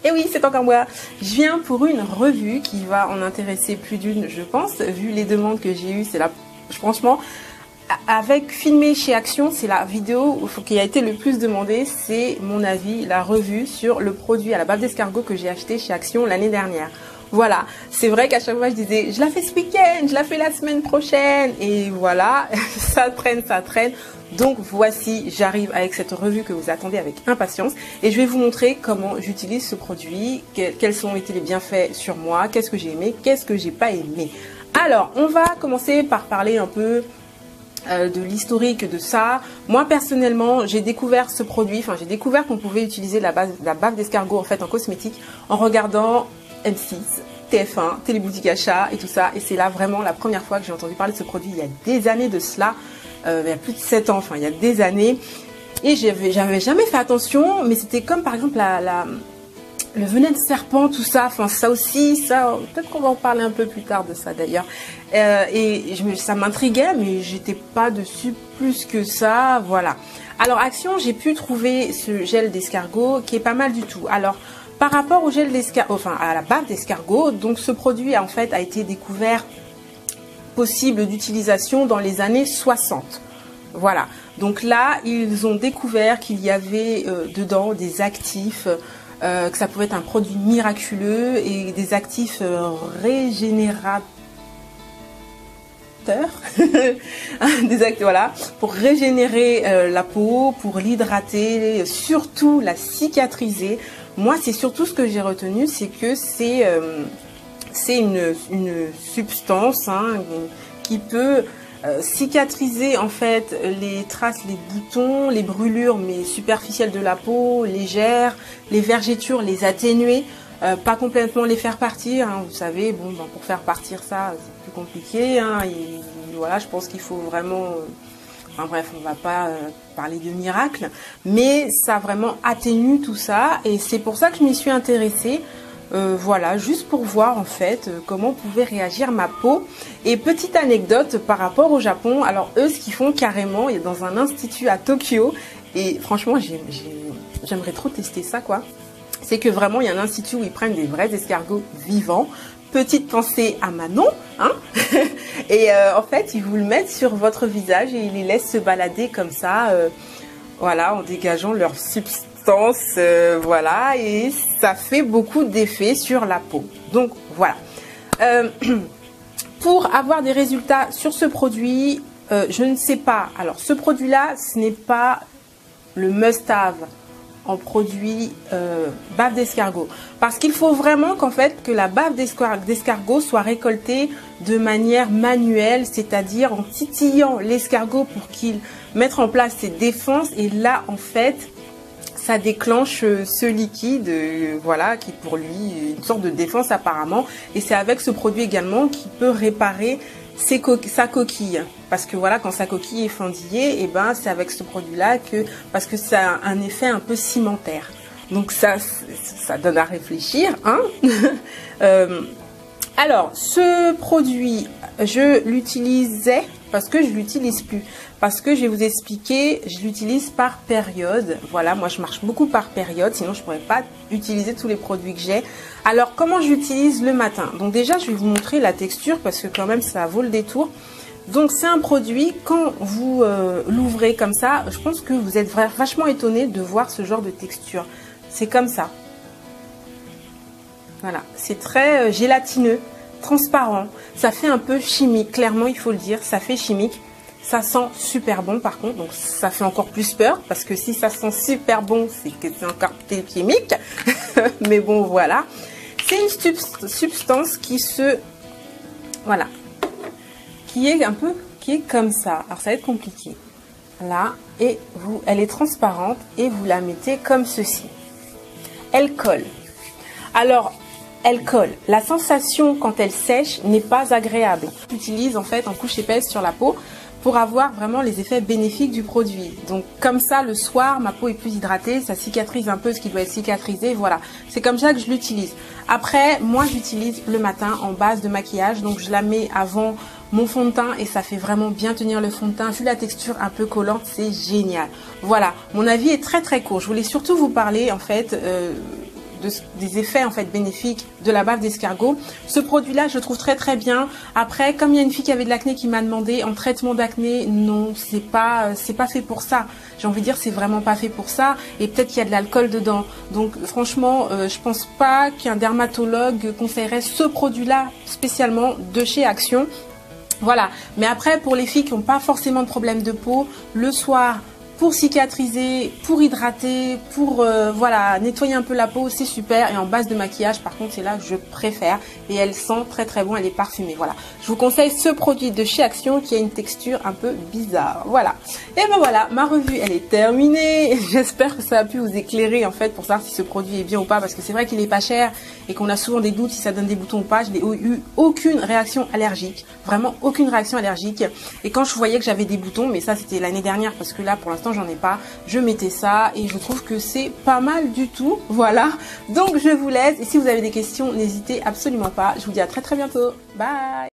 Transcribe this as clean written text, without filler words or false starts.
Et oui, c'est encore moi. Je viens pour une revue qui va en intéresser plus d'une, je pense. Vu les demandes que j'ai eues, c'est la... Franchement, avec filmé chez Action, c'est la vidéo qui a été le plus demandée. C'est mon avis, la revue sur le produit à la bave d'escargot que j'ai acheté chez Action l'année dernière. Voilà, c'est vrai qu'à chaque fois je disais, je la fais ce week-end, je la fais la semaine prochaine. Et voilà, ça traîne, ça traîne. Donc voici, j'arrive avec cette revue que vous attendez avec impatience et je vais vous montrer comment j'utilise ce produit, quels ont été les bienfaits sur moi, qu'est-ce que j'ai aimé, qu'est-ce que j'ai pas aimé. Alors, on va commencer par parler un peu de l'historique de ça. Moi personnellement, j'ai découvert ce produit, j'ai découvert qu'on pouvait utiliser la bave d'escargot en fait en cosmétique en regardant M6, TF1, Téléboutique Achat et tout ça. Et c'est là vraiment la première fois que j'ai entendu parler de ce produit il y a des années de cela. Il y a plus de 7 ans, il y a des années. Et j'avais jamais fait attention, mais c'était comme par exemple le venin de serpent, tout ça. Ça aussi, ça, peut-être qu'on va en parler un peu plus tard de ça d'ailleurs. Ça m'intriguait, mais j'étais pas dessus plus que ça, voilà. Alors Action, j'ai pu trouver ce gel d'escargot qui est pas mal du tout. Alors, par rapport au gel d'escargot, à la bave d'escargot, donc ce produit en fait a été découvert possible d'utilisation dans les années 60. Voilà. Donc là, ils ont découvert qu'il y avait dedans des actifs, que ça pouvait être un produit miraculeux et des actifs régénérateurs. Voilà, pour régénérer la peau, pour l'hydrater, surtout la cicatriser. Moi, c'est surtout ce que j'ai retenu, c'est que c'est une substance qui peut cicatriser en fait les traces, les boutons, les brûlures mais superficielles de la peau, légères, les vergetures, les atténuer, pas complètement les faire partir. Vous savez, bon, pour faire partir ça, c'est plus compliqué. Voilà, je pense qu'il faut vraiment... bref, on va pas parler de miracle, mais ça vraiment atténue tout ça et c'est pour ça que je m'y suis intéressée. Voilà, juste pour voir en fait comment pouvait réagir ma peau. Et petite anecdote par rapport au Japon, alors eux ce qu'ils font carrément, il y a dans un institut à Tokyo, et franchement j'aimerais trop tester ça quoi. C'est que vraiment il y a un institut où ils prennent des vrais escargots vivants. Petite pensée à Manon, et en fait ils vous le mettent sur votre visage et ils les laissent se balader comme ça, voilà, en dégageant leur substance. Voilà, et ça fait beaucoup d'effets sur la peau. Donc voilà. Pour avoir des résultats sur ce produit, je ne sais pas. Alors ce produit-là, ce n'est pas le must-have en produit bave d'escargot. Parce qu'il faut vraiment qu'en fait que la bave d'escargot soit récoltée de manière manuelle, c'est-à-dire en titillant l'escargot pour qu'il mette en place ses défenses. Et là, en fait, ça déclenche ce liquide, voilà, qui pour lui une sorte de défense apparemment. Et c'est avec ce produit également qu'il peut réparer sa coquille. Parce que voilà, quand sa coquille est fendillée, et ben c'est avec ce produit-là que, parce que ça a un effet un peu cimentaire. Donc ça donne à réfléchir, alors, ce produit, je l'utilisais parce que je l'utilise plus. Parce que je vais vous expliquer, je l'utilise par période. Voilà, moi je marche beaucoup par période, sinon je ne pourrais pas utiliser tous les produits que j'ai. Alors, comment je l'utilise le matin? Donc déjà, je vais vous montrer la texture parce que quand même, ça vaut le détour. Donc, c'est un produit, quand vous l'ouvrez comme ça, je pense que vous êtes vachement étonné de voir ce genre de texture. C'est comme ça. Voilà, c'est très gélatineux, transparent. Ça fait un peu chimique, clairement, il faut le dire, ça fait chimique. Ça sent super bon par contre, donc ça fait encore plus peur parce que si ça sent super bon, c'est que c'est encore chimique. Mais bon, voilà. C'est une substance qui voilà, qui est comme ça. Alors ça va être compliqué. Là, et elle est transparente et vous la mettez comme ceci. Elle colle. Alors, elle colle. La sensation quand elle sèche n'est pas agréable. J'utilise en fait en couche épaisse sur la peau pour avoir vraiment les effets bénéfiques du produit. Donc comme ça, le soir, ma peau est plus hydratée, ça cicatrise un peu ce qui doit être cicatrisé, voilà. C'est comme ça que je l'utilise. Après, moi j'utilise le matin en base de maquillage, donc je la mets avant mon fond de teint et ça fait vraiment bien tenir le fond de teint. Vu la texture un peu collante, c'est génial. Voilà, mon avis est très très court. Je voulais surtout vous parler en fait des effets en fait bénéfiques de la bave d'escargot. Ce produit-là, je le trouve très très bien. Après, comme il y a une fille qui avait de l'acné qui m'a demandé en traitement d'acné, non, c'est pas fait pour ça. J'ai envie de dire, c'est vraiment pas fait pour ça. Et peut-être qu'il y a de l'alcool dedans. Donc franchement, je pense pas qu'un dermatologue conseillerait ce produit-là spécialement de chez Action. Voilà. Mais après, pour les filles qui n'ont pas forcément de problème de peau, le soir, pour cicatriser, pour hydrater, pour voilà, nettoyer un peu la peau, c'est super. Et en base de maquillage, par contre, c'est là que je préfère. Et elle sent très très bon, elle est parfumée. Voilà. Je vous conseille ce produit de chez Action qui a une texture un peu bizarre. Voilà. Et ben voilà, ma revue, elle est terminée. J'espère que ça a pu vous éclairer en fait pour savoir si ce produit est bien ou pas. Parce que c'est vrai qu'il est pas cher et qu'on a souvent des doutes si ça donne des boutons ou pas. Je n'ai eu aucune réaction allergique. Vraiment aucune réaction allergique. Et quand je voyais que j'avais des boutons, mais ça c'était l'année dernière parce que là pour l'instant j'en ai pas, je mettais ça et je trouve que c'est pas mal du tout. Voilà, donc je vous laisse et si vous avez des questions n'hésitez absolument pas. Je vous dis à très très bientôt, bye.